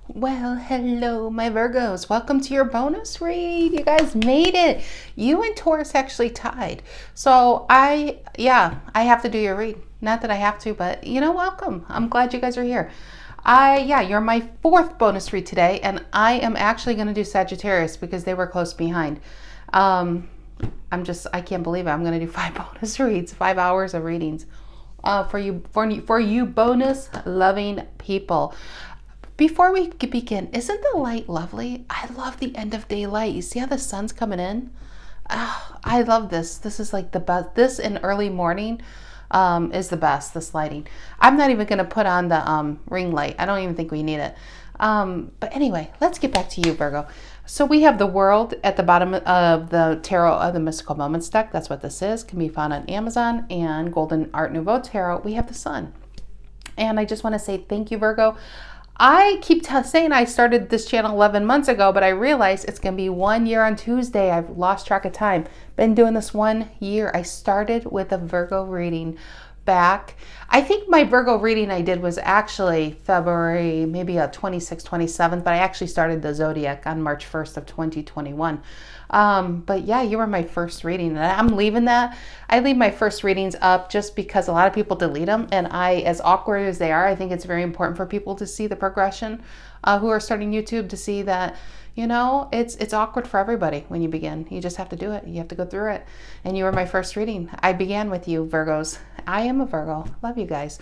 Well, hello, my Virgos. Welcome to your bonus read. You guys made it. You and Taurus actually tied. So I have to do your read. Not that I have to, but welcome. I'm glad you guys are here. You're my fourth bonus read today, and I am actually going to do Sagittarius because they were close behind. I can't believe it. I'm going to do 5 bonus reads, 5 hours of readings for you bonus loving people. Before we begin, isn't the light lovely? I love the end of day light. You see how the sun's coming in? Oh, I love this. This is like the best. This in early morning is the best, this lighting. I'm not even going to put on the ring light. I don't even think we need it. But anyway, let's get back to you, Virgo. So we have the World at the bottom of the Tarot of the Mystical Moments deck. That's what this is. Can be found on Amazon and Golden Art Nouveau Tarot. We have the Sun. And I just want to say thank you, Virgo. I keep saying I started this channel 11 months ago, but I realized it's going to be 1 year on Tuesday. I've lost track of time. Been doing this 1 year. I started with a Virgo reading back. I think my Virgo reading I did was actually February, maybe a 26th, 27th, but I actually started the Zodiac on March 1st of 2021. But yeah, you were my first reading, and I'm leaving that. I leave my first readings up just because a lot of people delete them, and as awkward as they are, I think it's very important for people to see the progression who are starting YouTube, to see that it's awkward for everybody when you begin. You just have to do it. You have to go through it. And you were my first reading. I began with you, Virgos. I am a Virgo. Love you guys.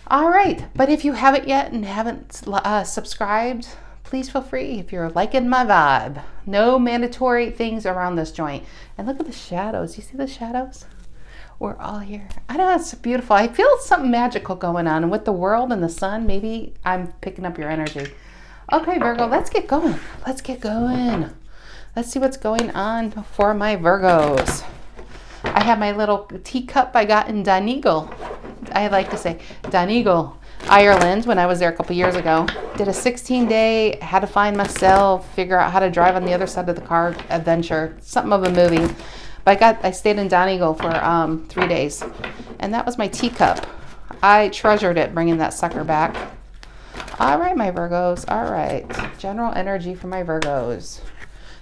All right. But if you haven't yet and haven't subscribed, please feel free if you're liking my vibe. No mandatory things around this joint. And look at the shadows. You see the shadows? We're all here. I know, it's beautiful. I feel something magical going on. And with the world and the sun, maybe I'm picking up your energy. Okay, Virgo, let's get going. Let's get going. Let's see what's going on for my Virgos. I have my little teacup I got in Donegal. I like to say Donegal, Ireland, when I was there a couple years ago. Did a 16-day, had to find myself, figure out how to drive on the other side of the car adventure, something of a movie. But I stayed in Donegal for 3 days, and that was my teacup. I treasured it, bringing that sucker back. All right, my Virgos. All right. General energy for my Virgos.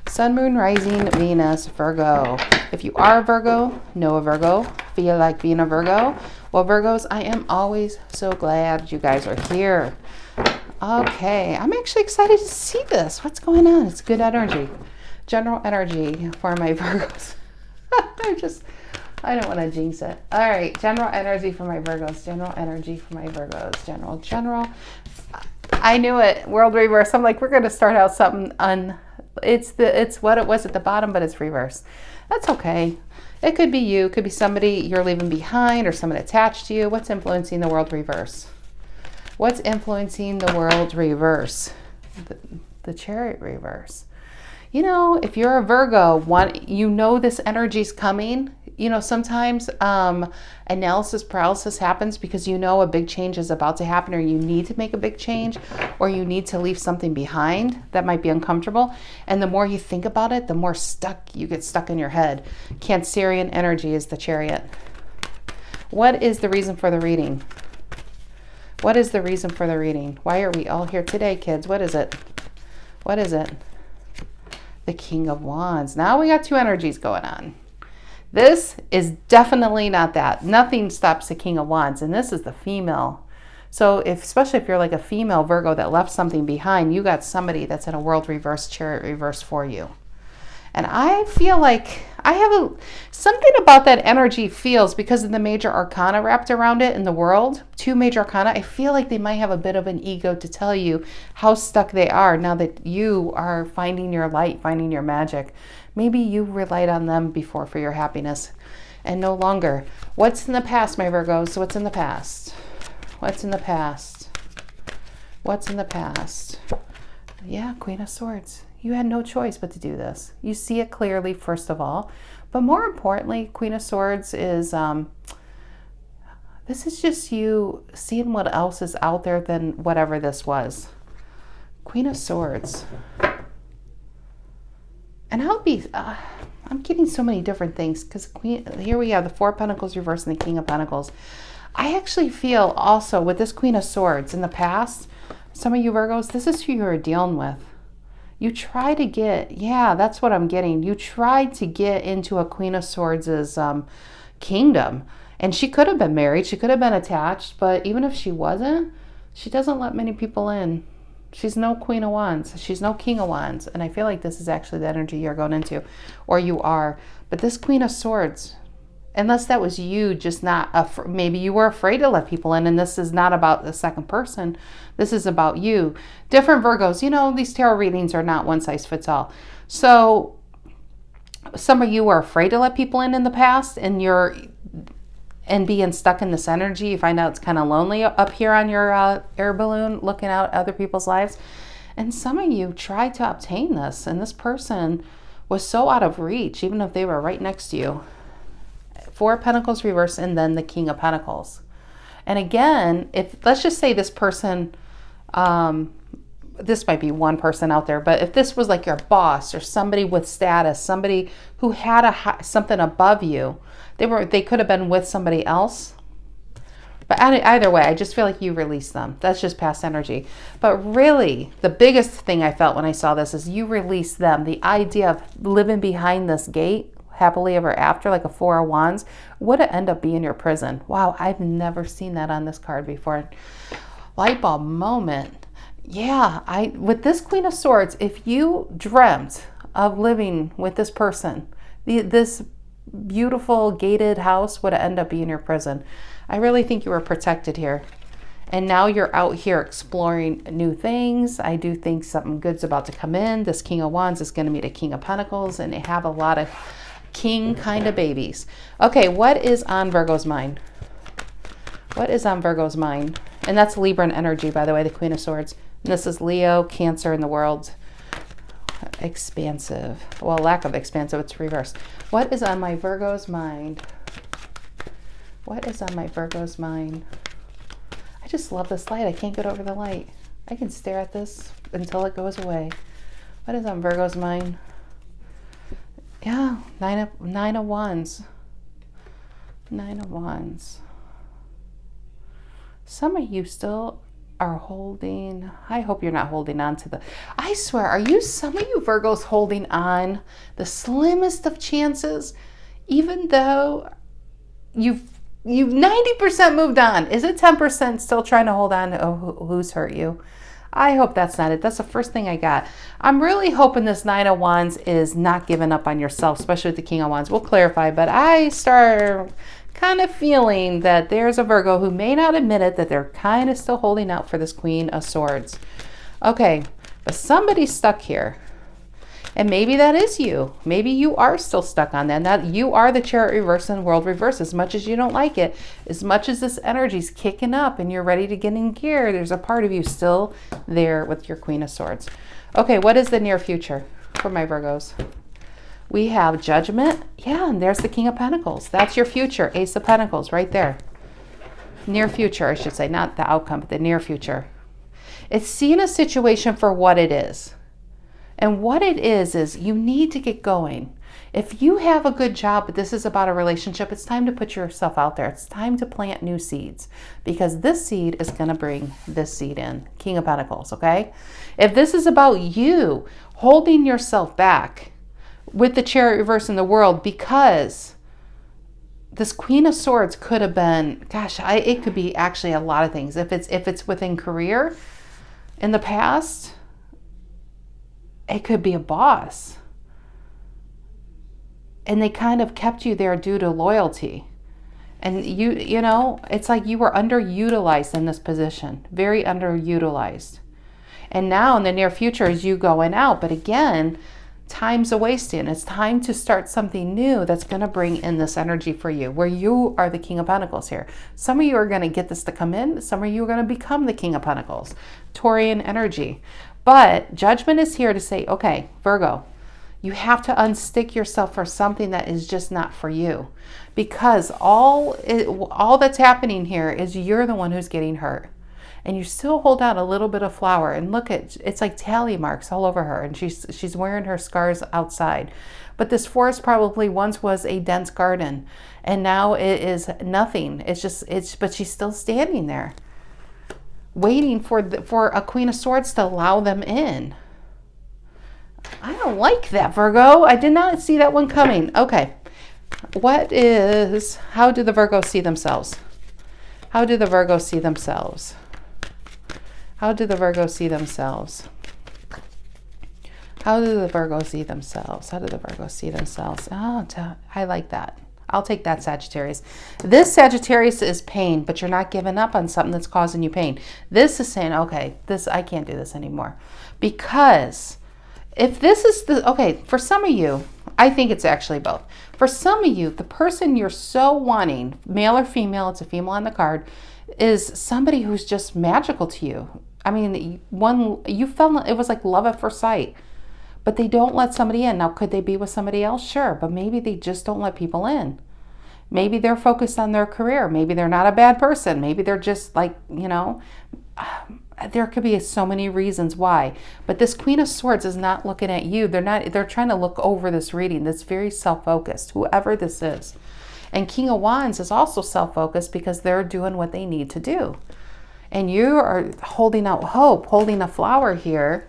Sun, Moon, Rising, Venus, Virgo. If you are a Virgo, know a Virgo, feel like being a Virgo. Well, Virgos, I am always so glad you guys are here. Okay. I'm actually excited to see this. What's going on? It's good energy. General energy for my Virgos. I don't want to jinx it. All right. General energy for my Virgos. General energy for my Virgos. General. I knew it. World reverse. I'm like, we're going to start out something it's what it was at the bottom, but it's reverse. That's okay. It could be you. It could be somebody you're leaving behind or someone attached to you. What's influencing the world reverse? What's influencing the world reverse? The Chariot reverse. If you're a Virgo, this energy's coming. Sometimes analysis paralysis happens because a big change is about to happen, or you need to make a big change, or you need to leave something behind that might be uncomfortable. And the more you think about it, the more you get stuck in your head. Cancerian energy is the Chariot. What is the reason for the reading? What is the reason for the reading? Why are we all here today, kids? What is it? What is it? The King of Wands. Now we got 2 energies going on. This is definitely not that. Nothing stops the King of Wands, and this is the female. So especially if you're like a female Virgo that left something behind, you got somebody that's in a world reverse, Chariot reverse for you. And I feel like I have something about that energy feels, because of the major arcana wrapped around it in the world, 2 major arcana, I feel like they might have a bit of an ego to tell you how stuck they are now that you are finding your light, finding your magic. Maybe you relied on them before for your happiness and no longer. What's in the past, my Virgos? What's in the past? What's in the past? What's in the past? Yeah, Queen of Swords. You had no choice but to do this. You see it clearly, first of all. But more importantly, Queen of Swords is, this is just you seeing what else is out there than whatever this was. Queen of Swords. And I'm getting so many different things, because here we have the 4 of Pentacles reversed and the King of Pentacles. I actually feel also with this Queen of Swords in the past, Some of you Virgos, this is who you're dealing with. You try to get, yeah, that's what I'm getting. You tried to get into a Queen of Swords' kingdom. And she could have been married. She could have been attached. But even if she wasn't, she doesn't let many people in. She's no Queen of Wands. She's no King of Wands. And I feel like this is actually the energy you're going into. Or you are. But this Queen of Swords, unless that was you just not, maybe you were afraid to let people in. And this is not about the second person. This is about you. Different Virgos, you know, these tarot readings are not one size fits all. So some of you are afraid to let people in the past, and being stuck in this energy. You find out it's kind of lonely up here on your air balloon looking out at other people's lives. And some of you tried to obtain this, and this person was so out of reach, even if they were right next to you. Four of Pentacles reversed, and then the King of Pentacles. And again, if let's just say this person, this might be one person out there, but if this was like your boss or somebody with status, somebody who had something above you, they could have been with somebody else. But either way, I just feel like you released them. That's just past energy. But really, the biggest thing I felt when I saw this is you released them. The idea of living behind this gate, happily ever after, like a Four of Wands, would end up being your prison. Wow, I've never seen that on this card before. Light bulb moment. Yeah, with this Queen of Swords, if you dreamt of living with this person, this beautiful gated house would end up being your prison. I really think you were protected here. And now you're out here exploring new things. I do think something good's about to come in. This King of Wands is going to meet a King of Pentacles, and they have a lot of king kind of babies. Okay, what is on Virgo's mind? What is on Virgo's mind? And that's Libran energy, by the way, the Queen of Swords. And this is Leo, Cancer in the world. Expansive. Well, lack of expansive, it's reversed. What is on my Virgo's mind? What is on my Virgo's mind? I just love this light. I can't get over the light. I can stare at this until it goes away. What is on Virgo's mind? Yeah, Nine of Wands. Nine of Wands. Some of you still are holding, I hope you're not holding on to I swear, some of you Virgos holding on the slimmest of chances, even though you've 90% moved on? Is it 10% still trying to hold on to who's hurt you? I hope that's not it. That's the first thing I got. I'm really hoping this Nine of Wands is not giving up on yourself, especially with the King of Wands. We'll clarify, but I start kind of feeling that there's a Virgo who may not admit it, that they're kind of still holding out for this Queen of Swords. Okay, but somebody's stuck here. And maybe that is you. Maybe you are still stuck on that. That you are the Chariot reverse and World reverse. As much as you don't like it, as much as this energy's kicking up and you're ready to get in gear, there's a part of you still there with your Queen of Swords. Okay, what is the near future for my Virgos? We have Judgment. Yeah, and there's the King of Pentacles. That's your future. Ace of Pentacles right there. Near future, I should say. Not the outcome, but the near future. It's seeing a situation for what it is. And what it is you need to get going. If you have a good job, but this is about a relationship, it's time to put yourself out there. It's time to plant new seeds, because this seed is going to bring this seed in. King of Pentacles, okay? If this is about you holding yourself back with the Chariot reverse in the world, because this Queen of Swords could have been, gosh, it could be actually a lot of things. If it's within career in the past, it could be a boss. And they kind of kept you there due to loyalty. And you know, it's like you were underutilized in this position. Very underutilized. And now in the near future is you going out. But again, time's a wasting. It's time to start something new that's going to bring in this energy for you, where you are the King of Pentacles here. Some of you are going to get this to come in. Some of you are going to become the King of Pentacles. Taurian energy. But Judgment is here to say, okay, Virgo, you have to unstick yourself for something that is just not for you. Because all that's happening here is you're the one who's getting hurt. And you still hold out a little bit of flour. And look at, it's like tally marks all over her. And she's wearing her scars outside. But this forest probably once was a dense garden. And now it is nothing. But she's still standing there. waiting for a Queen of Swords to allow them in. I don't like that, Virgo. I did not see that one coming. Okay. How do the Virgos see themselves? How do the Virgos see themselves? How do the Virgos see themselves? How do the Virgos see themselves? How do the Virgos see themselves? Oh, I like that. I'll take that, Sagittarius. This Sagittarius is pain, but you're not giving up on something that's causing you pain. This is saying, okay, I can't do this anymore. Because if this is okay, for some of you, I think it's actually both. For some of you, the person you're so wanting, male or female, it's a female on the card, is somebody who's just magical to you. I mean, you felt it was like love at first sight, but they don't let somebody in. Now, could they be with somebody else? Sure, but maybe they just don't let people in. Maybe they're focused on their career. Maybe they're not a bad person. Maybe they're just like, there could be so many reasons why. But this Queen of Swords is not looking at you. They're trying to look over this reading that's very self-focused, whoever this is. And King of Wands is also self-focused because they're doing what they need to do. And you are holding out hope, holding a flower here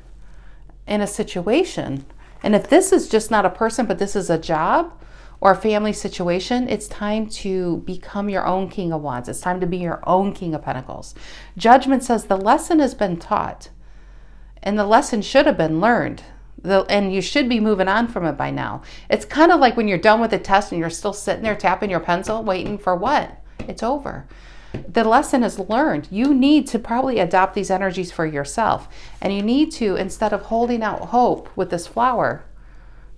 in a situation. And if this is just not a person, but this is a job or a family situation, it's time to become your own King of Wands. It's time to be your own King of Pentacles. Judgment says the lesson has been taught and the lesson should have been learned. And you should be moving on from it by now. It's kind of like when you're done with the test and you're still sitting there tapping your pencil, waiting for what? It's over. The lesson is learned. You need to probably adopt these energies for yourself. And you need to, instead of holding out hope with this flower,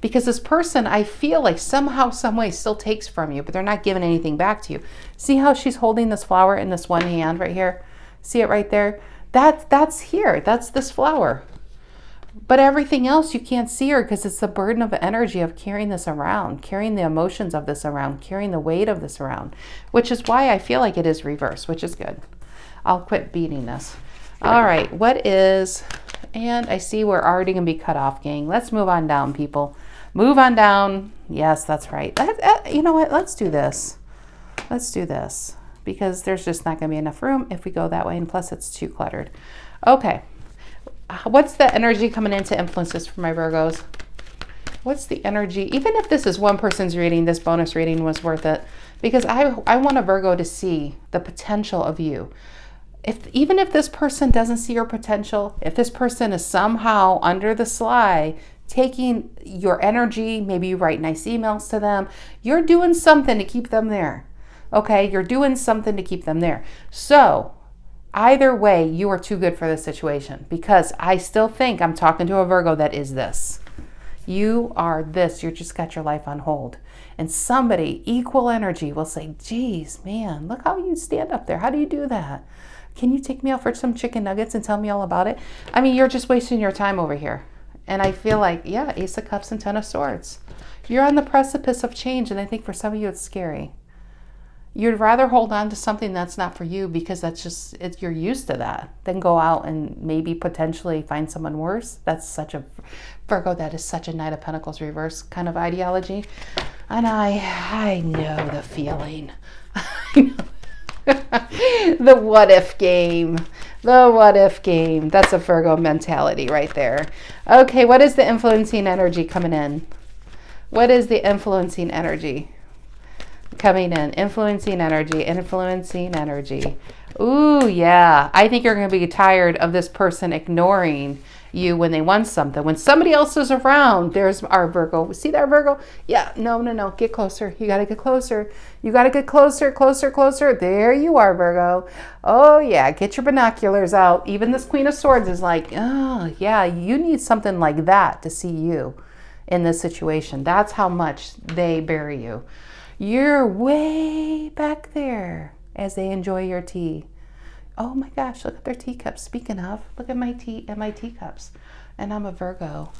because this person, I feel like somehow, some way still takes from you, but they're not giving anything back to you. See how she's holding this flower in this one hand right here? See it right there? That's here. That's this flower. But everything else, you can't see her because it's the burden of energy of carrying this around, carrying the emotions of this around, carrying the weight of this around, which is why I feel like it is reversed, which is good. I'll quit beating this. All right, and I see we're already going to be cut off, gang. Let's move on down, people. Move on down. Yes, that's right. You know what? Let's do this. Let's do this because there's just not going to be enough room if we go that way, and plus it's too cluttered. Okay. What's the energy coming in to influence this for my Virgos? What's the energy? Even if this is one person's reading, this bonus reading was worth it because I want a Virgo to see the potential of you. Even if this person doesn't see your potential, if this person is somehow under the sly taking your energy, maybe you write nice emails to them, you're doing something to keep them there. Okay, you're doing something to keep them there. So either way, you are too good for this situation because I still think I'm talking to a Virgo that is this. You are this. You just got your life on hold. And somebody, equal energy, will say, geez, man, look how you stand up there. How do you do that? Can you take me out for some chicken nuggets and tell me all about it? I mean, you're just wasting your time over here. And I feel like, yeah, Ace of Cups and Ten of Swords. You're on the precipice of change, and I think for some of you it's scary. You'd rather hold on to something that's not for you because that's just, you're used to that, than go out and maybe potentially find someone worse. That's such a, Virgo, that is such a Knight of Pentacles reverse kind of ideology. And I know the feeling. The what if game. The what if game. That's a Virgo mentality right there. Okay, what is the influencing energy coming in? What is the influencing energy coming in? Influencing energy, influencing energy. Ooh, yeah. I think you're going to be tired of this person ignoring you when they want something. When somebody else is around, there's our Virgo. See that, Virgo? Yeah, no. Get closer. You got to get closer. You got to get closer, closer, closer. There you are, Virgo. Oh, yeah. Get your binoculars out. Even this Queen of Swords is like, oh, yeah, you need something like that to see you in this situation. That's how much they bury you. You're way back there as they enjoy your tea. Oh my gosh, look at their teacups. Speaking of, look at my teacups. And I'm a Virgo.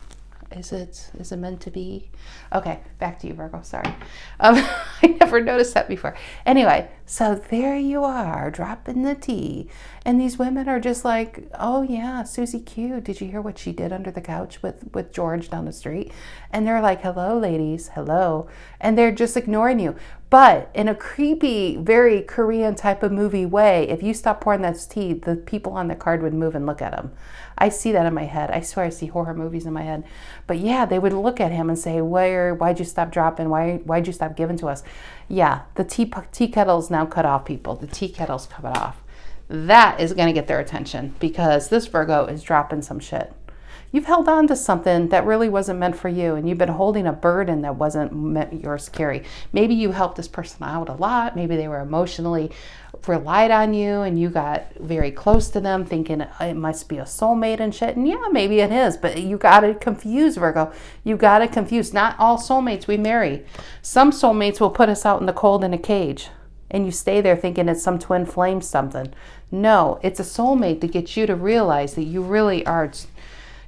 Is it meant to be? Okay, back to you, Virgo. Sorry. I never noticed that before. Anyway, So there you are, dropping the tea. And these women are just like, oh yeah, Susie Q, did you hear what she did under the couch with George down the street? And they're like, hello, ladies, hello. And they're just ignoring you. But in a creepy, very Korean type of movie way, if you stop pouring that tea, the people on the card would move and look at him. I see that in my head. I swear I see horror movies in my head. But yeah, they would look at him and say, why'd you stop dropping? Why'd you stop giving to us? Yeah, the tea kettle's now cut off, people. The tea kettle's cut off. That is going to get their attention because this Virgo is dropping some shit. You've held on to something that really wasn't meant for you, and you've been holding a burden that wasn't meant yours to carry. Maybe you helped this person out a lot. Maybe they were emotionally relied on you and you got very close to them thinking it must be a soulmate and shit. And yeah, maybe it is, but you got to confuse, Virgo. You got to confuse. Not all soulmates we marry. Some soulmates will put us out in the cold in a cage and you stay there thinking it's some twin flame something. No, it's a soulmate to get you to realize that you really are.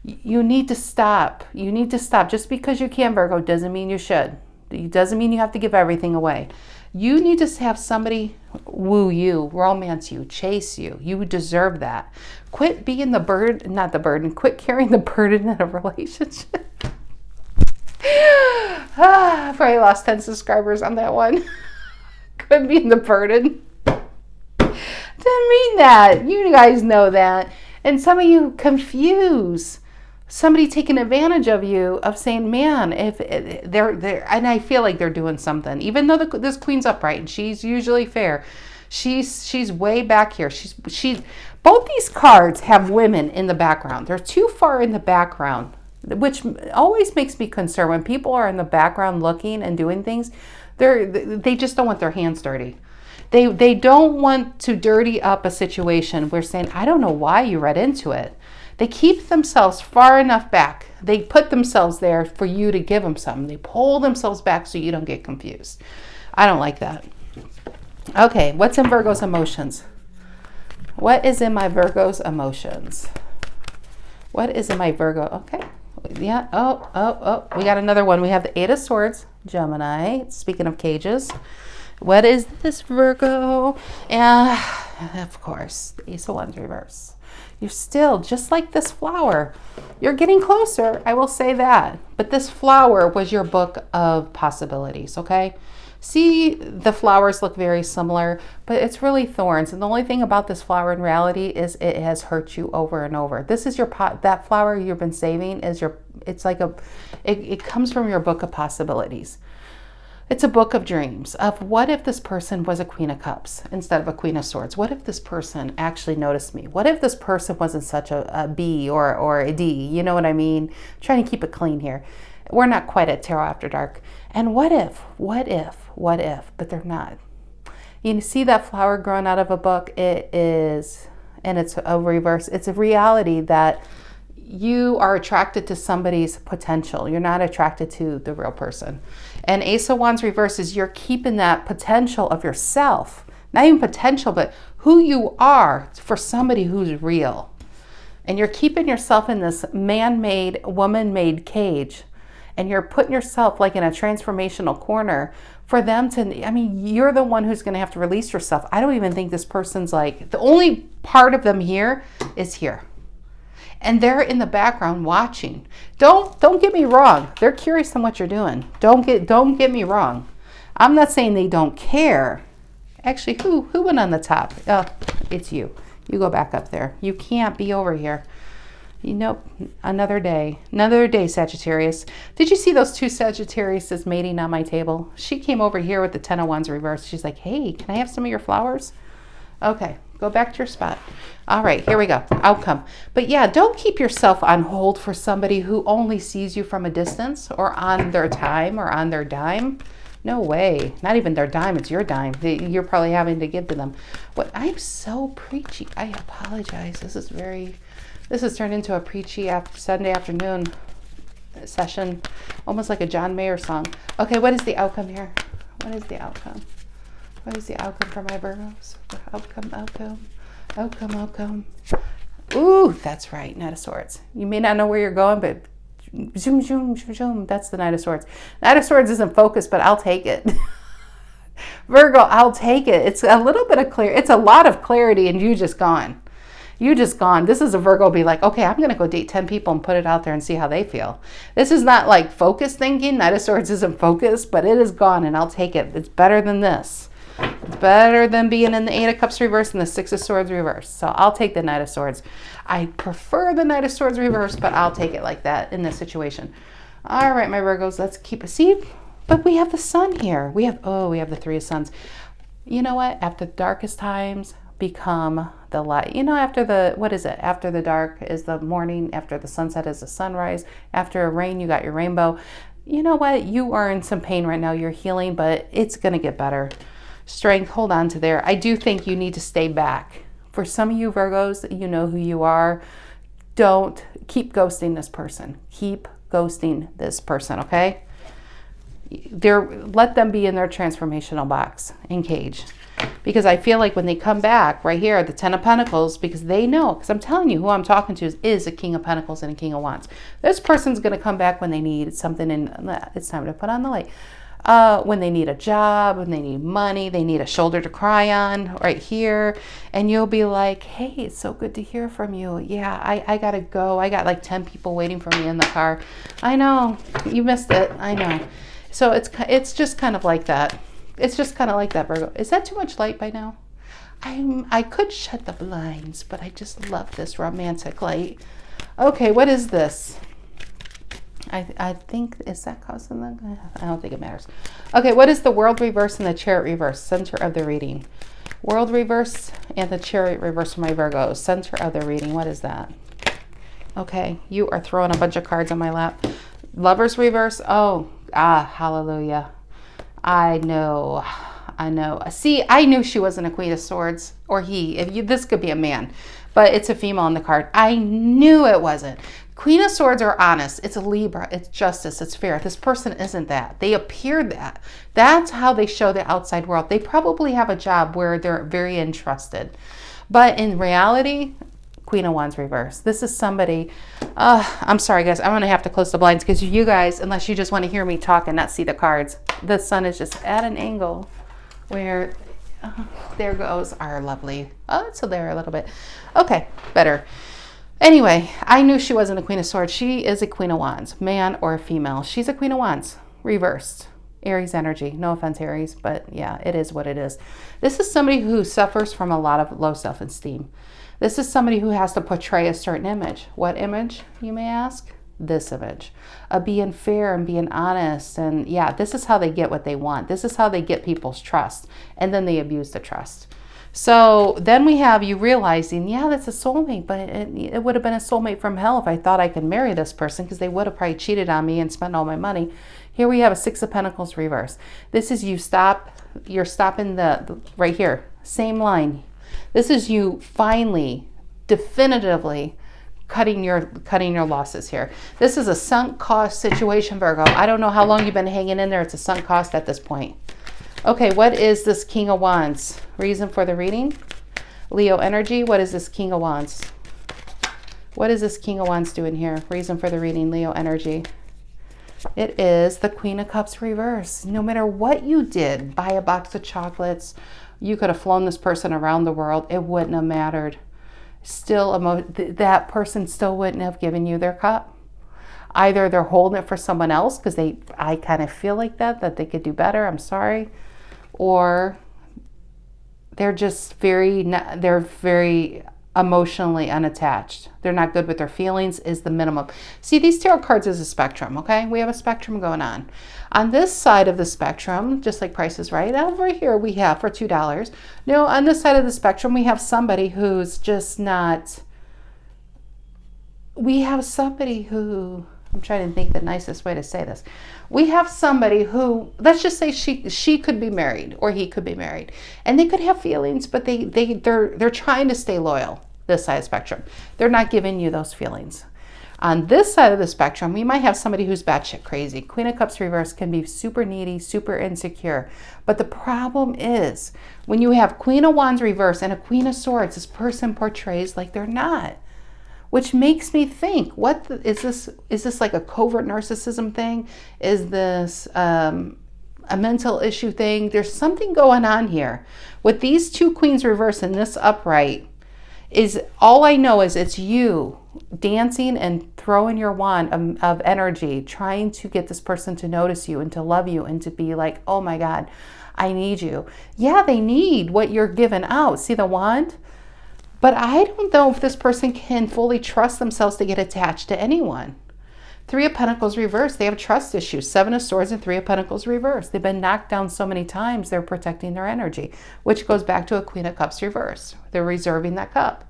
You need to stop. You need to stop. Just because you can, Virgo, doesn't mean you should. It doesn't mean you have to give everything away. You need to have somebody woo you, romance you, chase you. You deserve that. Quit being the burden, not the burden. Quit carrying the burden in a relationship. Probably lost 10 subscribers on that one. Quit being the burden. Didn't mean that. You guys know that. And some of you confuse somebody taking advantage of you, of saying, man, if they're and I feel like they're doing something, even though this queen's upright and she's usually fair, she's way back here. She's both these cards have women in the background. They're too far in the background, which always makes me concerned when people are in the background looking and doing things. They just don't want their hands dirty. They don't want to dirty up a situation. We're saying, I don't know why you read into it. They keep themselves far enough back. They put themselves there for you to give them something. They pull themselves back so you don't get confused. I don't like that. Okay, what's in Virgo's emotions? What is in my Virgo's emotions? What is in my Virgo? Okay, yeah, oh, we got another one. We have the Eight of Swords, Gemini. Speaking of cages. What is this, Virgo? And of course, the Ace of Wands reverse. You're still just like this flower. You're getting closer, I will say that. But this flower was your book of possibilities, okay? See, the flowers look very similar, but it's really thorns. And the only thing about this flower in reality is it has hurt you over and over. This is your pot. That flower you've been saving is it comes from your book of possibilities. It's a book of dreams of what if this person was a Queen of Cups instead of a Queen of Swords? What if this person actually noticed me? What if this person wasn't such a B or a D? You know what I mean? I'm trying to keep it clean here. We're not quite at Tarot After Dark. And what if, but they're not. You see that flower growing out of a book? It is, and it's a reverse. It's a reality that you are attracted to somebody's potential. You're not attracted to the real person. And Ace of Wands reverse is you're keeping that potential of yourself, not even potential, but who you are for somebody who's real. And you're keeping yourself in this man-made, woman-made cage. And you're putting yourself like in a transformational corner for them to, I mean, you're the one who's going to have to release yourself. I don't even think this person's like, the only part of them here is here. And they're in the background watching. Don't get me wrong. They're curious on what you're doing. Don't get me wrong. I'm not saying they don't care. Actually, who went on the top? Oh, it's you. You go back up there. You can't be over here. Nope. Another day, Sagittarius. Did you see those two Sagittariuses mating on my table? She came over here with the Ten of Wands reversed. She's like, hey, can I have some of your flowers? Okay, go back to your spot. All right, here we go. Outcome. But yeah, don't keep yourself on hold for somebody who only sees you from a distance or on their time or on their dime. No way. Not even their dime. It's your dime. You're probably having to give to them. I'm so preachy. I apologize. This has turned into a preachy Sunday afternoon session, almost like a John Mayer song. Okay, what is the outcome here? What is the outcome? What is the outcome for my Virgos? Outcome. Ooh, that's right, Knight of Swords. You may not know where you're going, but zoom, zoom, zoom, zoom. That's the Knight of Swords. Knight of Swords isn't focused, but I'll take it. Virgo, I'll take it. It's a little bit of it's a lot of clarity, and you just gone. You just gone. This is a Virgo be like, okay, I'm going to go date 10 people and put it out there and see how they feel. This is not like focused thinking. Knight of Swords isn't focused, but it is gone, and I'll take it. It's better than this. It's better than being in the 8 of Cups reverse and the 6 of Swords reverse. So I'll take the Knight of Swords. I prefer the Knight of Swords reverse, but I'll take it like that in this situation. All right, my Virgos, let's keep it. See, but we have the Sun here. We have the 3 of Suns. You know what? After the darkest times become the light. You know, after the, what is it? After the dark is the morning. After the sunset is the sunrise. After a rain, you got your rainbow. You know what? You are in some pain right now. You're healing, but it's going to get better. Strength, hold on to there. I do think you need to stay back. For some of you Virgos, you know who you are. Don't keep ghosting this person. Keep ghosting this person, okay? Let them be in their transformational box and cage. Because I feel like when they come back right here, the 10 of Pentacles, because they know, because I'm telling you who I'm talking to is a King of Pentacles and a King of Wands. This person's going to come back when they need something, and it's time to put on the light. When they need a job, when they need money, they need a shoulder to cry on right here. And you'll be like, hey, it's so good to hear from you. Yeah, I got to go. I got like 10 people waiting for me in the car. I know, you missed it. I know. So it's just kind of like that. It's just kind of like that, Virgo. Is that too much light by now? I could shut the blinds, but I just love this romantic light. Okay, what is this? I think, is that causing the, I don't think it matters. Okay, what is the World reverse and the Chariot reverse? Center of the reading. World reverse and the Chariot reverse for my Virgos. Center of the reading, what is that? Okay, you are throwing a bunch of cards on my lap. Lovers reverse, hallelujah. I know. See, I knew she wasn't a Queen of Swords, or he. This could be a man, but it's a female on the card. I knew it wasn't. Queen of Swords are honest. It's a Libra. It's justice. It's fair. This person isn't that. They appear that. That's how they show the outside world. They probably have a job where they're very entrusted. But in reality, Queen of Wands reverse. This is somebody, I'm sorry guys, I'm going to have to close the blinds because you guys, unless you just want to hear me talk and not see the cards, the sun is just at an angle where there goes our lovely, so there a little bit. Okay, better. Anyway, I knew she wasn't a Queen of Swords. She is a Queen of Wands, man or female. She's a Queen of Wands, reversed. Aries energy. No offense, Aries, but yeah, it is what it is. This is somebody who suffers from a lot of low self-esteem. This is somebody who has to portray a certain image. What image, you may ask? This image. Being fair and being honest. And yeah, this is how they get what they want. This is how they get people's trust. And then they abuse the trust. So then we have you realizing, yeah, that's a soulmate, but it would have been a soulmate from hell if I thought I could marry this person, because they would have probably cheated on me and spent all my money. Here we have a 6 of Pentacles reverse. This is you're stopping right here, same line. This is you finally, definitively cutting your losses here. This is a sunk cost situation, Virgo. I don't know how long you've been hanging in there. It's a sunk cost at this point. Okay, what is this King of Wands? Reason for the reading? Leo energy. What is this King of Wands? What is this King of Wands doing here? Reason for the reading, Leo energy. It is the Queen of Cups reverse. No matter what you did, buy a box of chocolates, you could have flown this person around the world, it wouldn't have mattered. Still, that person still wouldn't have given you their cup. Either they're holding it for someone else because I kind of feel like that they could do better, I'm sorry. Or they're just very emotionally unattached. They're not good with their feelings is the minimum. See, these tarot cards is a spectrum, okay? We have a spectrum going on. On this side of the spectrum, just like Price is Right, over here we have for $2. No, on this side of the spectrum, we have somebody who's just not, we have somebody who, I'm trying to think the nicest way to say this. We have somebody who, let's just say she could be married or he could be married. And they could have feelings, but they're trying to stay loyal, this side of the spectrum. They're not giving you those feelings. On this side of the spectrum, we might have somebody who's batshit crazy. Queen of Cups reverse can be super needy, super insecure. But the problem is, when you have Queen of Wands reverse and a Queen of Swords, this person portrays like they're not. Which makes me think, is this like a covert narcissism thing? Is this a mental issue thing. There's something going on here. With these two queens reversed and this upright, is all I know is it's you dancing and throwing your wand of energy, trying to get this person to notice you and to love you and to be like, oh my God, I need you. Yeah, they need what you're giving out. See the wand? But I don't know if this person can fully trust themselves to get attached to anyone. Three of Pentacles reversed. They have trust issues. Seven of Swords and Three of Pentacles reversed. They've been knocked down so many times, they're protecting their energy, which goes back to a Queen of Cups reversed. They're reserving that cup.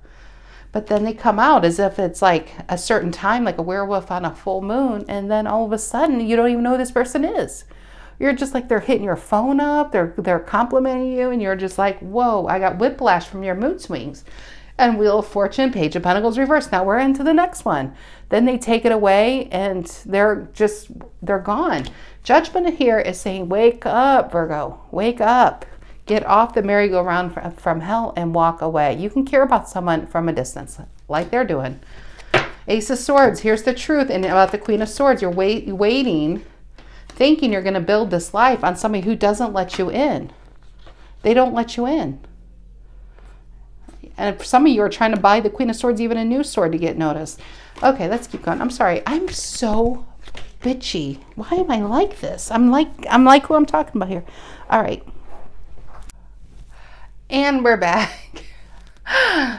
But then they come out as if it's like a certain time, like a werewolf on a full moon, and then all of a sudden, you don't even know who this person is. You're just like, they're hitting your phone up, they're complimenting you, and you're just like, whoa, I got whiplash from your mood swings. And Wheel of Fortune, Page of Pentacles reversed. Now we're into the next one. Then they take it away and they're gone. Judgment here is saying, wake up, Virgo, wake up. Get off the merry-go-round from hell and walk away. You can care about someone from a distance, like they're doing. Ace of Swords, here's the truth. And about the Queen of Swords, you're waiting, thinking you're going to build this life on somebody who doesn't let you in. They don't let you in. And for some of you are trying to buy the Queen of Swords even a new sword to get noticed. Okay, let's keep going. I'm sorry. I'm so bitchy. Why am I like this? I'm like who I'm talking about here. All right. And we're back.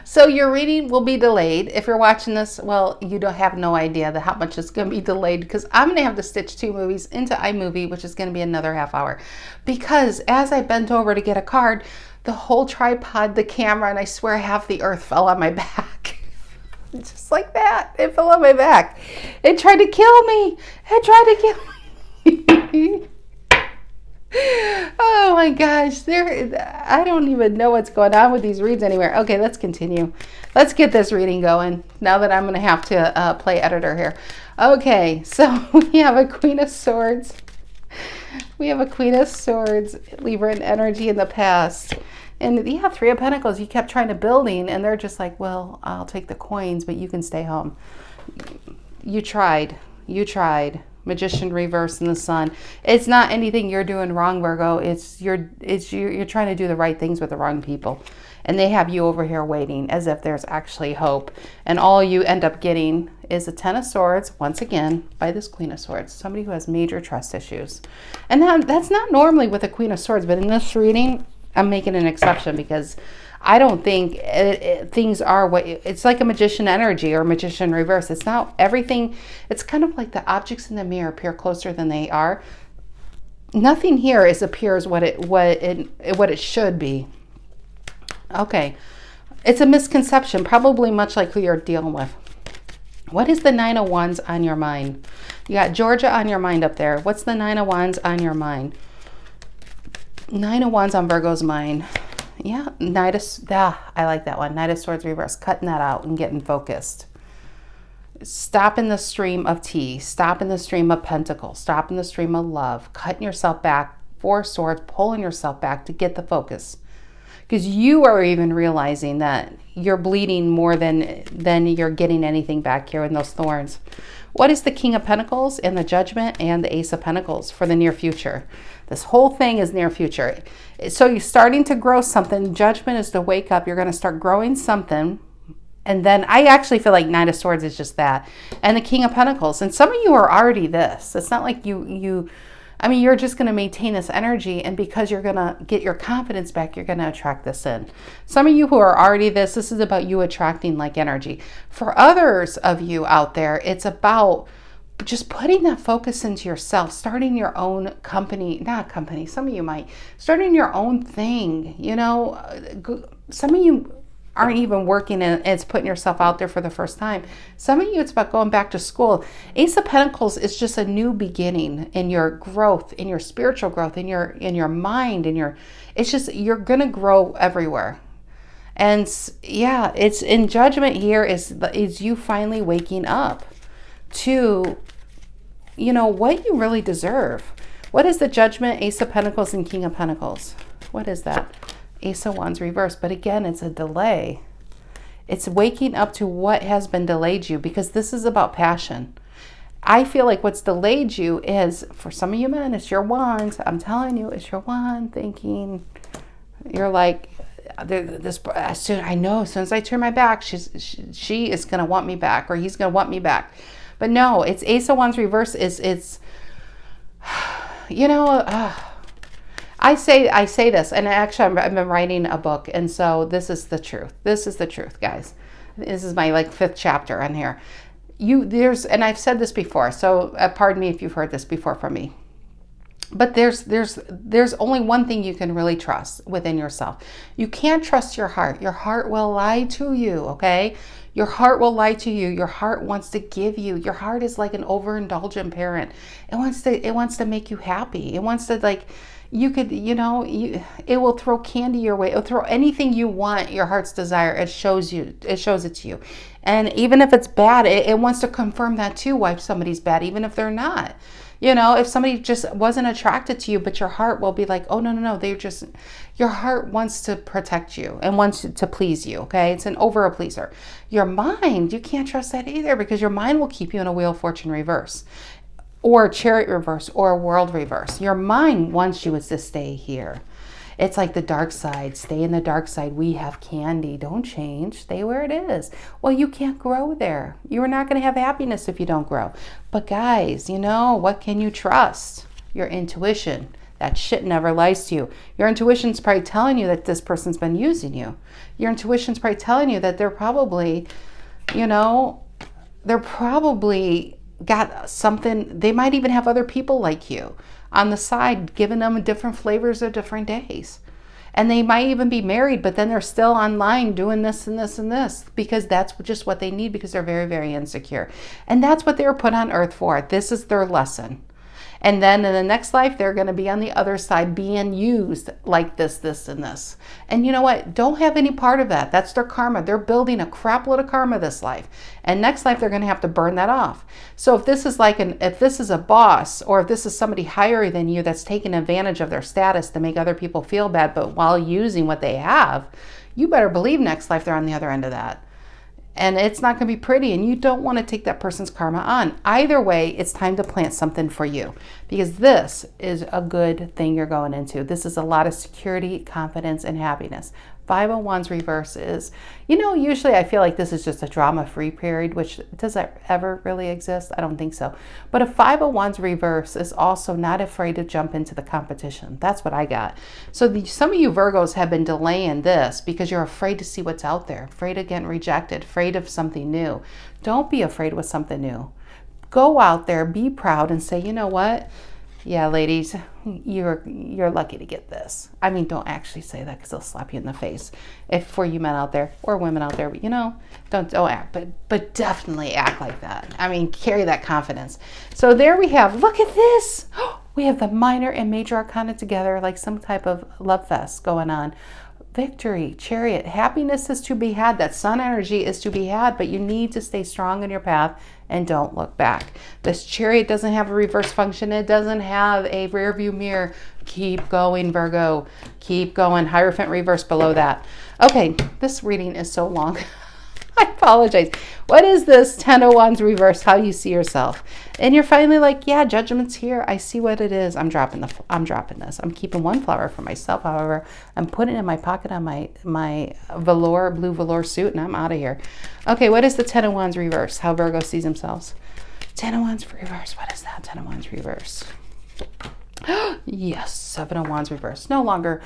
So your reading will be delayed. If you're watching this, well, you don't have no idea how much it's going to be delayed, because I'm going to have to stitch two movies into iMovie, which is going to be another half hour. Because as I bent over to get a card, the whole tripod, the camera, and I swear half the earth fell on my back. Just like that. It fell on my back. It tried to kill me. It tried to kill me. Oh my gosh. I don't even know what's going on with these reads anywhere. Okay, let's continue. Let's get this reading going now that I'm going to have to play editor here. Okay, so we have a Queen of Swords. We have a Queen of Swords, Libra energy in the past. And yeah, Three of Pentacles, you kept trying to building, and they're just like, well, I'll take the coins, but you can stay home. You tried. You tried. Magician reverse in the Sun. It's not anything you're doing wrong, Virgo. You're trying to do the right things with the wrong people. And they have you over here waiting as if there's actually hope. And all you end up getting is a Ten of Swords, once again, by this Queen of Swords. Somebody who has major trust issues. And that's not normally with a Queen of Swords, but in this reading, I'm making an exception because I don't think things are what it's like a magician energy or magician reverse. It's not everything. It's kind of like the objects in the mirror appear closer than they are. Nothing here appears what it should be. Okay, it's a misconception, probably much like who you're dealing with. What is the Nine of Wands on your mind? You got Georgia on your mind up there. What's the Nine of Wands on your mind? Nine of Wands on Virgo's mind. Yeah, I like that one. Knight of Swords reverse. Cutting that out and getting focused. Stopping the stream of tea. Stopping the stream of pentacles. Stopping the stream of love. Cutting yourself back. Four Swords. Pulling yourself back to get the focus. Because you are even realizing that you're bleeding more than you're getting anything back here in those thorns. What is the King of Pentacles and the Judgment and the Ace of Pentacles for the near future? This whole thing is near future. So you're starting to grow something. Judgment is to wake up. You're going to start growing something. And then I actually feel like Knight of Swords is just that. And the King of Pentacles. And some of you are already this. It's not like you're just going to maintain this energy. And because you're going to get your confidence back, you're going to attract this in. Some of you who are already this is about you attracting like energy. For others of you out there, it's about just putting that focus into yourself, starting your own company, some of you might, starting your own thing, some of you aren't even working and it's putting yourself out there for the first time. Some of you, it's about going back to school. Ace of Pentacles is just a new beginning in your growth, in your spiritual growth, in your mind, you're going to grow everywhere. And yeah, it's in Judgment here is you finally waking up to what you really deserve. What is the Judgment, Ace of Pentacles, and King of Pentacles? What is that? Ace of Wands reversed. But again, it's a delay. It's waking up to what has been delayed you, because this is about passion. I feel like what's delayed you is, for some of you men, it's your wand. I'm telling you, it's your wand thinking. You're like, this. I know as soon as I turn my back, she is going to want me back, or he's going to want me back. But no, it's Ace of Wands reverse. It's you know. I say this, and actually I've been writing a book, and so this is the truth. This is the truth, guys. This is my like 5th chapter on here. And I've said this before, so pardon me if you've heard this before from me. But there's only one thing you can really trust within yourself. You can't trust your heart. Your heart will lie to you, okay? Your heart will lie to you. Your heart wants to give you. Your heart is like an overindulgent parent. It wants to make you happy. It wants to, like, you could, it will throw candy your way. It'll throw anything you want, your heart's desire. It shows it to you. And even if it's bad, it wants to confirm that too, why somebody's bad, even if they're not. If somebody just wasn't attracted to you, but your heart will be like, oh, no, your heart wants to protect you and wants to please you, okay? It's an over-a-pleaser. Your mind, you can't trust that either, because your mind will keep you in a Wheel of Fortune reverse, or a Chariot reverse, or a World reverse. Your mind wants you to stay here. It's like the dark side. Stay in the dark side. We have candy. Don't change. Stay where it is. Well, you can't grow there. You are not going to have happiness if you don't grow. But guys, what can you trust? Your intuition. That shit never lies to you. Your intuition's probably telling you that this person's been using you. Your intuition's probably telling you that they're probably got something. They might even have other people like you on the side, giving them different flavors of different days. And they might even be married, but then they're still online doing this and this and this, because that's just what they need, because they're very, very insecure. And that's what they were put on earth for. This is their lesson. And then in the next life, they're going to be on the other side being used like this, this, and this. And you know what? Don't have any part of that. That's their karma. They're building a crap load of karma this life. And next life, they're going to have to burn that off. So if this is if this is a boss, or if this is somebody higher than you that's taking advantage of their status to make other people feel bad, but while using what they have, you better believe next life they're on the other end of that. And it's not going to be pretty, and you don't want to take that person's karma on. Either way, it's time to plant something for you, because this is a good thing you're going into. This is a lot of security, confidence, and happiness. 5 of Wands reverse is, usually I feel like this is just a drama-free period, which does that ever really exist? I don't think so. But a 5 of Wands reverse is also not afraid to jump into the competition. That's what I got. So some of you Virgos have been delaying this because you're afraid to see what's out there, afraid of getting rejected, afraid of something new. Don't be afraid with something new. Go out there, be proud, and say, you know what? Yeah, ladies, you're lucky to get this. I mean, don't actually say that, because they'll slap you in the face. If for you men out there or women out there, don't act, but definitely act like that. I mean, carry that confidence. So there we have, look at this. We have the minor and major arcana together, like some type of love fest going on. Victory, Chariot, happiness is to be had. That sun energy is to be had, but you need to stay strong in your path and don't look back. This Chariot doesn't have a reverse function. It doesn't have a rear view mirror. Keep going, Virgo. Keep going. Hierophant reverse below that. Okay, this reading is so long. I apologize. What is this 10 of Wands reverse? How you see yourself? And you're finally like, yeah, judgment's here. I see what it is. I'm dropping this. I'm keeping one flower for myself. However, I'm putting it in my pocket on my blue velour suit, and I'm out of here. Okay, what is the 10 of Wands reverse? How Virgo sees themselves. 10 of Wands reverse. What is that? 10 of Wands reverse. Yes, 7 of Wands reverse. No longer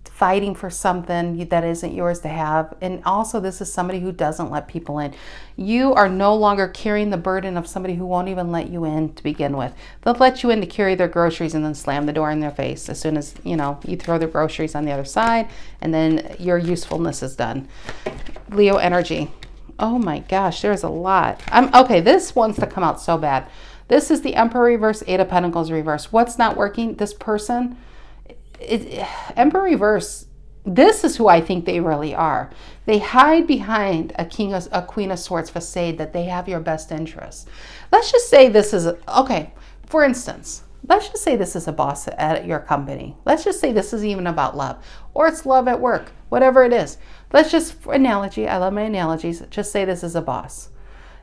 fighting for something that isn't yours to have. And also, this is somebody who doesn't let people in. You are no longer carrying the burden of somebody who won't even let you in to begin with. They'll let you in to carry their groceries and then slam the door in their face as soon as, you throw the groceries on the other side, and then your usefulness is done. Leo energy. Oh my gosh, there's a lot. Okay, this wants to come out so bad. This is the Emperor reverse, 8 of Pentacles reverse. What's not working? This person, Emperor reverse, this is who I think they really are. They hide behind a Queen of Swords facade that they have your best interests. Let's just say this is, okay, for instance, let's just say this is a boss at your company. Let's just say this is even about love, or it's love at work, whatever it is. Let's just, for analogy, I love my analogies, just say this is a boss.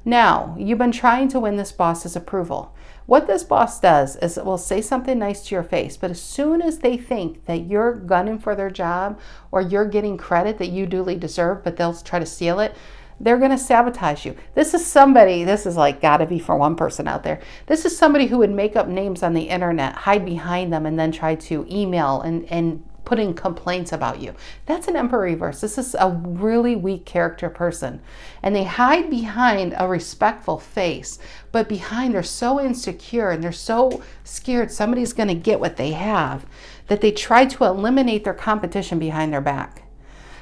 Now, you've been trying to win this boss's approval. What this boss does is it will say something nice to your face, but as soon as they think that you're gunning for their job or you're getting credit that you duly deserve, but they'll try to steal it, they're going to sabotage you. This is somebody, this is like got to be for one person out there. This is somebody who would make up names on the internet, hide behind them, and then try to email and put in complaints about you. That's an Emperor reverse. This is a really weak character person. And they hide behind a respectful face, but behind they're so insecure and they're so scared somebody's going to get what they have that they try to eliminate their competition behind their back.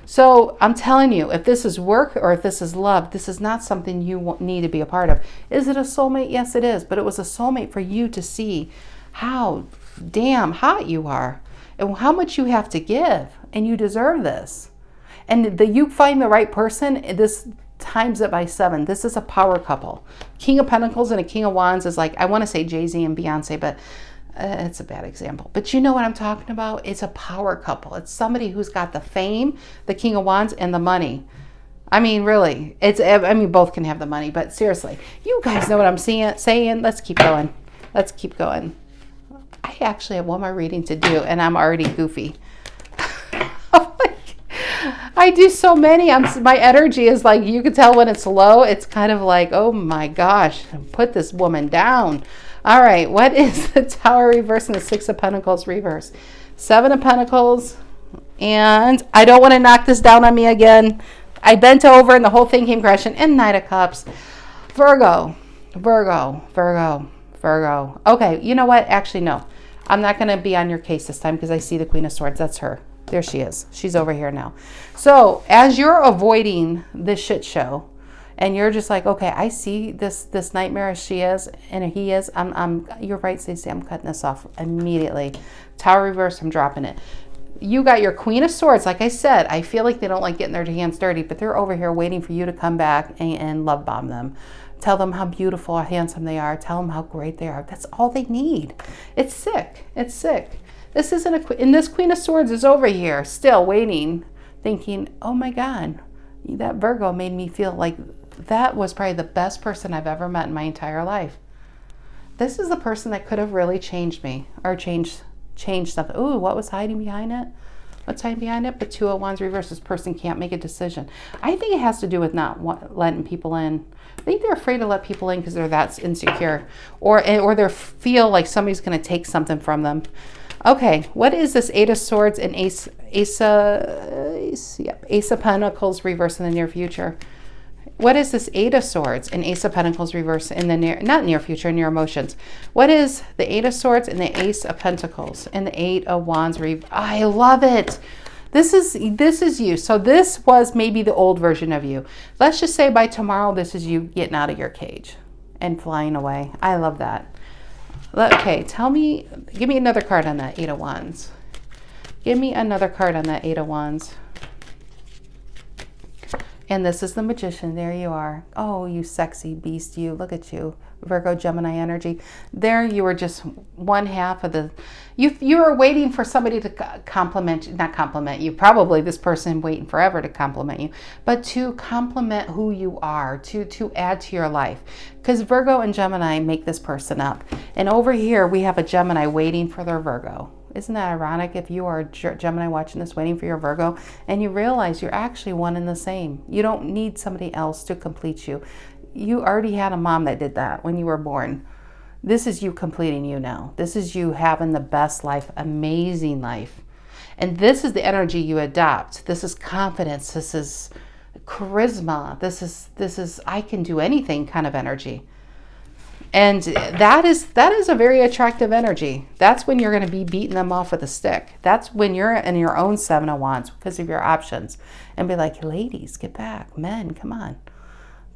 So I'm telling you, if this is work or if this is love, this is not something you need to be a part of. Is it a soulmate? Yes, it is. But it was a soulmate for you to see how damn hot you are and how much you have to give. And you deserve this. And you find the right person, this times it by 7. This is a power couple. King of Pentacles and a King of Wands is like, I want to say Jay-Z and Beyonce, but it's a bad example. But you know what I'm talking about? It's a power couple. It's somebody who's got the fame, the King of Wands, and the money. I mean, really, I mean, both can have the money, but seriously, you guys know what I'm saying. Let's keep going. Let's keep going. I actually have one more reading to do, and I'm already goofy. I do so many. My energy is like, you can tell when it's low. It's kind of like, oh my gosh, put this woman down. All right, what is the Tower reverse and the 6 of Pentacles reverse? 7 of Pentacles, and I don't want to knock this down on me again. I bent over and the whole thing came crashing. And Knight of Cups. Virgo, Virgo, Virgo, Virgo. Okay, you know what? Actually, no. I'm not going to be on your case this time because I see the Queen of Swords. That's her. There she is. She's over here now. So as you're avoiding this shit show, and you're just like, okay, I see this nightmare as she is and he is. You're right, Stacey. I'm cutting this off immediately. Tower reverse. I'm dropping it. You got your Queen of Swords. Like I said, I feel like they don't like getting their hands dirty, but they're over here waiting for you to come back and love bomb them. Tell them how beautiful or handsome they are. Tell them how great they are. That's all they need. It's sick. It's sick. This isn't and this Queen of Swords is over here still waiting, thinking, oh my God, that Virgo made me feel like that was probably the best person I've ever met in my entire life. This is the person that could have really changed me or changed something. Ooh, what was hiding behind it? What's hiding behind it? But 2 of Wands reverse, this person can't make a decision. I think it has to do with not letting people in. I think they're afraid to let people in because they're that insecure, or they feel like somebody's going to take something from them. Okay, what is this 8 of Swords and Ace of Pentacles reverse in the near future? What is this 8 of Swords and Ace of Pentacles reverse in the not near future, in your emotions? What is the 8 of Swords and the Ace of Pentacles and the 8 of Wands reverse? I love it. This is you. So this was maybe the old version of you. Let's just say by tomorrow, this is you getting out of your cage and flying away. I love that. Okay, give me another card on that 8 of Wands. Give me another card on that 8 of Wands. And this is the Magician. There you are. Oh, you sexy beast, you. Look at you. Virgo, Gemini energy. There you were just one half of the... You were waiting for somebody to not compliment you. Probably this person waiting forever to compliment you. But to compliment who you are. To add to your life. Because Virgo and Gemini make this person up. And over here we have a Gemini waiting for their Virgo. Isn't that ironic if you are a Gemini watching this waiting for your Virgo and you realize you're actually one and the same. You don't need somebody else to complete you. You already had a mom that did that when you were born. This is you completing you now. This is you having the best life, amazing life. And this is the energy you adopt. This is confidence. This is charisma. This is I can do anything kind of energy. And that is a very attractive energy. That's when you're going to be beating them off with a stick. That's when you're in your own 7 of Wands because of your options. And be like, ladies, get back. Men, come on.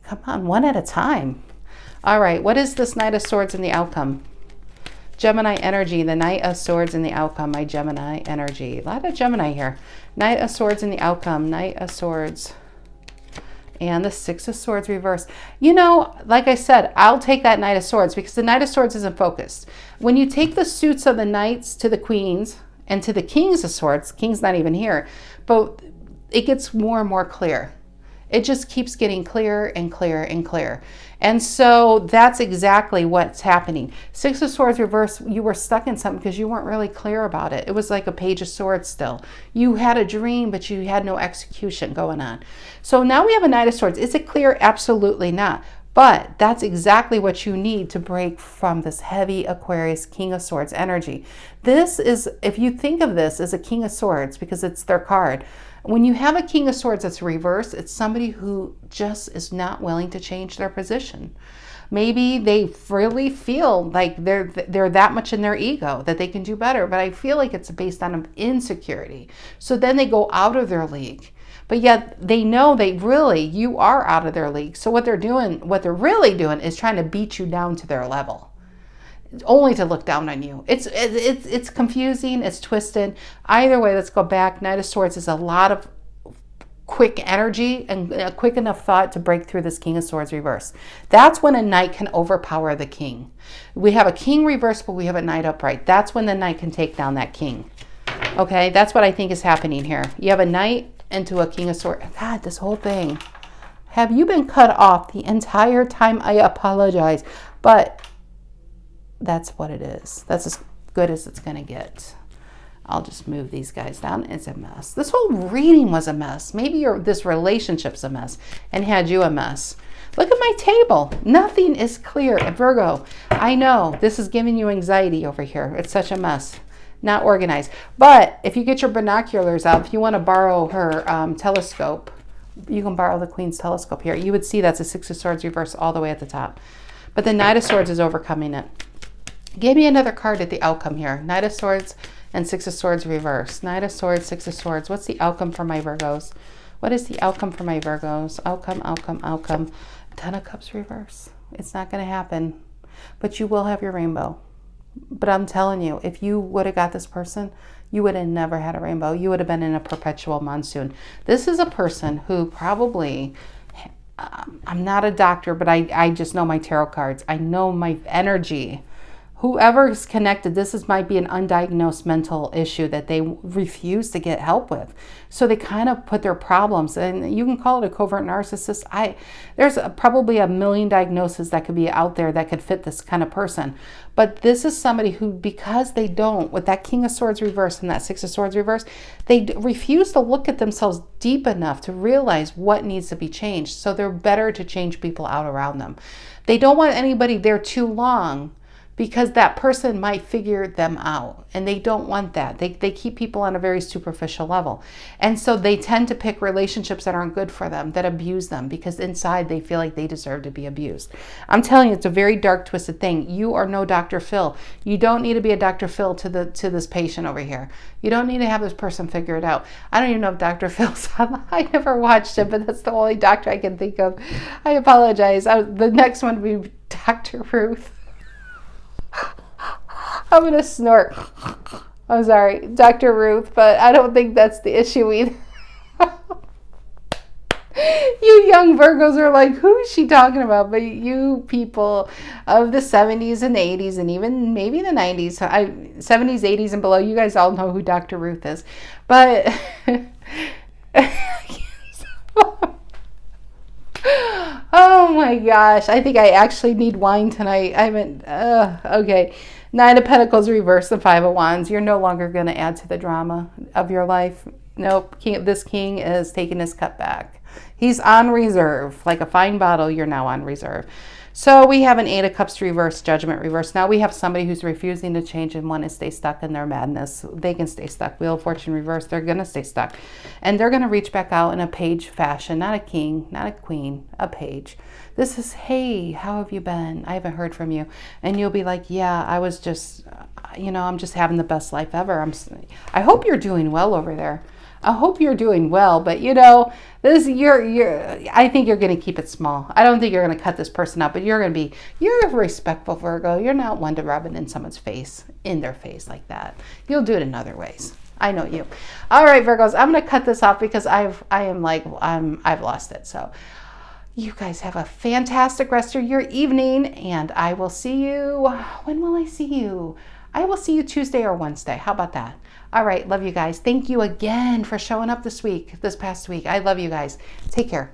Come on, one at a time. All right, what is this Knight of Swords in the outcome? Gemini energy, the Knight of Swords in the outcome, my Gemini energy. A lot of Gemini here. Knight of Swords in the outcome, Knight of Swords. And the 6 of Swords reverse. You know, like I said, I'll take that Knight of Swords because the Knight of Swords isn't focused. When you take the suits of the Knights to the Queens and to the Kings of Swords, King's not even here, but it gets more and more clear. It just keeps getting clearer and clearer and clearer. And so that's exactly what's happening. Six of Swords reverse, you were stuck in something because you weren't really clear about it. It was like a Page of Swords still. You had a dream, but you had no execution going on. So now we have a Knight of Swords. Is it clear? Absolutely not. But that's exactly what you need to break from this heavy Aquarius King of Swords energy. This is, if you think of this as a King of Swords, because it's their card, when you have a King of Swords that's reversed, it's somebody who just is not willing to change their position. Maybe they really feel like they're that much in their ego that they can do better, but I feel like it's based on insecurity. So then they go out of their league. But yet they know you are out of their league. So what they're really doing is trying to beat you down to their level, only to look down on you. It's confusing, it's twisted. Either way, let's go back. Knight of Swords is a lot of quick energy and a quick enough thought to break through this King of Swords reverse. That's when a knight can overpower the king. We have a king reverse, but we have a knight upright. That's when the knight can take down that king. Okay, that's what I think is happening here. You have a knight into a King of Swords. God, this whole thing. Have you been cut off the entire time? I apologize, but that's what it is. That's as good as it's going to get. I'll just move these guys down. It's a mess. This whole reading was a mess. Maybe this relationship's a mess and had you a mess. Look at my table. Nothing is clear. Virgo, I know this is giving you anxiety over here. It's such a mess. Not organized. But if you get your binoculars out, if you want to borrow her telescope, you can borrow the Queen's telescope here. You would see that's a Six of Swords reverse all the way at the top. But the Knight of Swords is overcoming it. Give me another card at the outcome here. Knight of Swords and Six of Swords reverse. Knight of Swords, Six of Swords. What's the outcome for my Virgos? What is the outcome for my Virgos? Outcome. Ten of Cups reverse. It's not going to happen. But you will have your rainbow. But I'm telling you, if you would have got this person, you would have never had a rainbow. You would have been in a perpetual monsoon. This is a person who probably, I'm not a doctor, but I just know my tarot cards. I know my energy. Whoever is connected, might be an undiagnosed mental issue that they refuse to get help with. So they kind of put their problems, and you can call it a covert narcissist. There's probably a million diagnoses that could be out there that could fit this kind of person. But this is somebody who, because they don't, with that King of Swords reverse and that Six of Swords reverse, they refuse to look at themselves deep enough to realize what needs to be changed. So they're better to change people out around them. They don't want anybody there too long, because that person might figure them out, and they don't want that. They keep people on a very superficial level. And so they tend to pick relationships that aren't good for them, that abuse them, because inside they feel like they deserve to be abused. I'm telling you, it's a very dark, twisted thing. You are no Dr. Phil. You don't need to be a Dr. Phil to this patient over here. You don't need to have this person figure it out. I don't even know if Dr. Phil's on. I never watched it, but that's the only doctor I can think of. I apologize. The next one would be Dr. Ruth. I'm going to snort. I'm sorry, Dr. Ruth, but I don't think that's the issue either. You young Virgos are like, who is she talking about? But you people of the 70s and 80s and even maybe the 90s, 70s, 80s and below, you guys all know who Dr. Ruth is. But oh my gosh, I think I actually need wine tonight. Okay. Nine of Pentacles reverse and Five of Wands. You're no longer going to add to the drama of your life. Nope. This king is taking his cup back. He's on reserve. Like a fine bottle, you're now on reserve. So we have an Eight of Cups reverse, Judgment reverse. Now we have somebody who's refusing to change and want to stay stuck in their madness. They can stay stuck. Wheel of Fortune reverse. They're going to stay stuck. And they're going to reach back out in a page fashion. Not a king, not a queen, a page. This is, hey, how have you been? I haven't heard from you. And you'll be like, yeah, I was just, I'm just having the best life ever. I hope you're doing well over there. I hope you're doing well, but I think you're going to keep it small. I don't think you're going to cut this person out, but you're a respectful Virgo. You're not one to rub it in someone's face, in their face like that. You'll do it in other ways. I know you. All right, Virgos, I'm going to cut this off because I've lost it. So you guys have a fantastic rest of your evening, and I will see you. When will I see you? I will see you Tuesday or Wednesday. How about that? All right. Love you guys. Thank you again for showing up this past week. I love you guys. Take care.